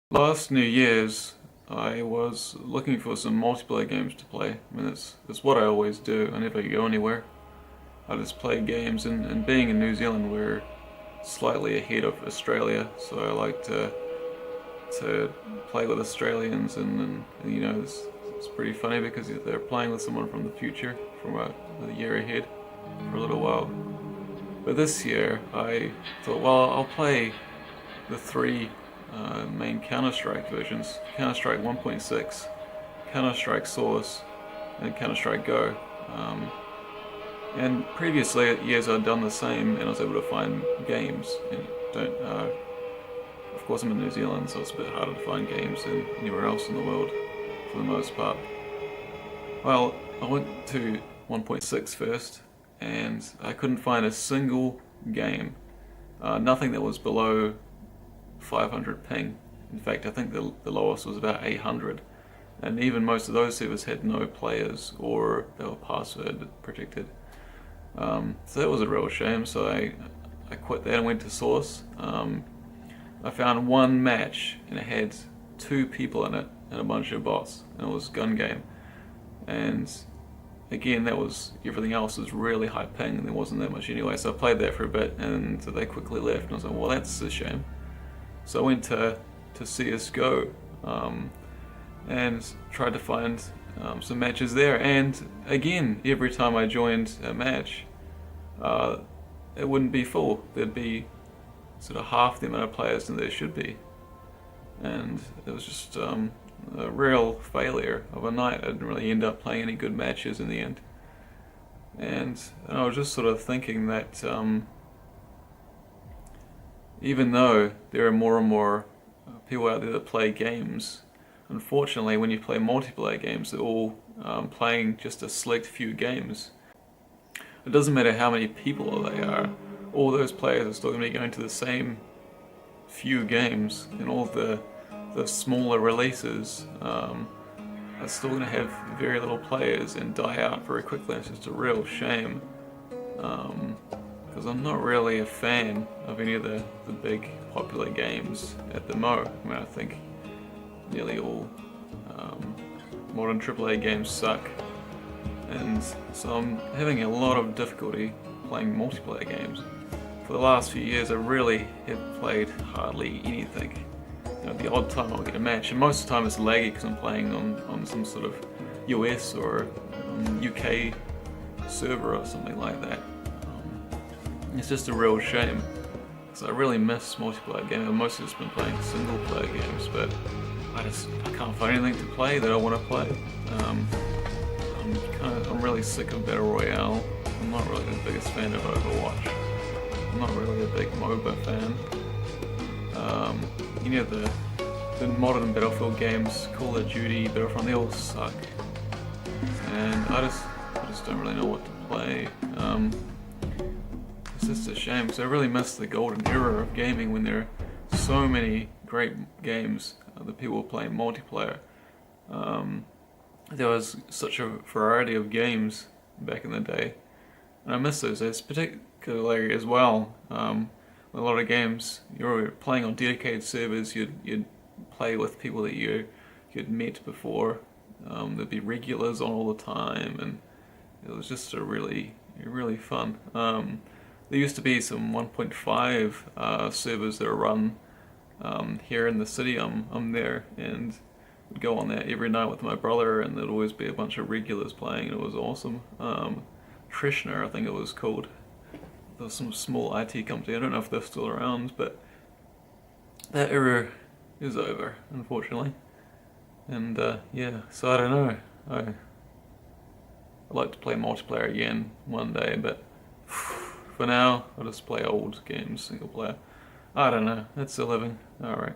Last New Year's, I was looking for some multiplayer games to play. I mean, it's what I always do. I never go anywhere. I just play games, and being in New Zealand, we're slightly ahead of Australia, so I like to play with Australians, and you know, it's pretty funny because they're playing with someone from the future, from a year ahead, for a little while. But this year, I thought, well, I'll play the three main Counter-Strike versions: Counter-Strike 1.6, Counter-Strike Source, and Counter-Strike Go. And previously years I'd done the same, and I was able to find games. And of course, I'm in New Zealand, so it's a bit harder to find games than anywhere else in the world, for the most part. Well, I went to 1.6 first, and I couldn't find a single game. Nothing that was below 500 ping. In fact, I think the lowest was about 800, and even most of those servers had no players, or they were password protected. So that was a real shame, so I quit that and went to Source. I found one match, and it had 2 people in it and a bunch of bots, and it was gun game. And again, that was, everything else was really high ping, and there wasn't that much anyway, so I played that for a bit, and so they quickly left, and I was like, well, that's a shame. So I went to CSGO, and tried to find some matches there, and again, every time I joined a match, it wouldn't be full. There'd be sort of half the amount of players than there should be, and it was just a real failure of a night. I didn't really end up playing any good matches in the end, and I was just sort of thinking that even though there are more and more people out there that play games, unfortunately when you play multiplayer games, they're all playing just a select few games. It doesn't matter how many people they are, all those players are still going to be going to the same few games, and all the smaller releases are still going to have very little players and die out very quickly. It's just a real shame, because I'm not really a fan of any of the big popular games at the mo. I mean, I think nearly all modern AAA games suck, and so I'm having a lot of difficulty playing multiplayer games. For the last few years I really have played hardly anything. You know, the odd time I'll get a match, and most of the time it's laggy because I'm playing on some sort of US or UK server or something like that. It's just a real shame, because I really miss multiplayer games. I've mostly just been playing single player games, but I can't find anything to play that I want to play. I'm really sick of Battle Royale. I'm not really the biggest fan of Overwatch. I'm not really a big MOBA fan. Any of the modern Battlefield games, Call of Duty, Battlefront, they all suck. And I just don't really know what to play. It's just a shame, because I really miss the golden era of gaming when there are so many great games that people were playing multiplayer. There was such a variety of games back in the day, and I miss those days, particularly as well. A lot of games, you were playing on dedicated servers, you'd play with people that you'd met before. There'd be regulars on all the time, and it was just really fun. There used to be some 1.5 servers that are run here in the city I'm there, and would go on there every night with my brother, and there'd always be a bunch of regulars playing, and it was awesome. Trishner, I think it was called. There was some small IT company, I don't know if they're still around, but that era is over, unfortunately. And yeah, so I don't know. I'd like to play multiplayer again one day, but for now I'll just play old games single player. I don't know, it's a living. Alright.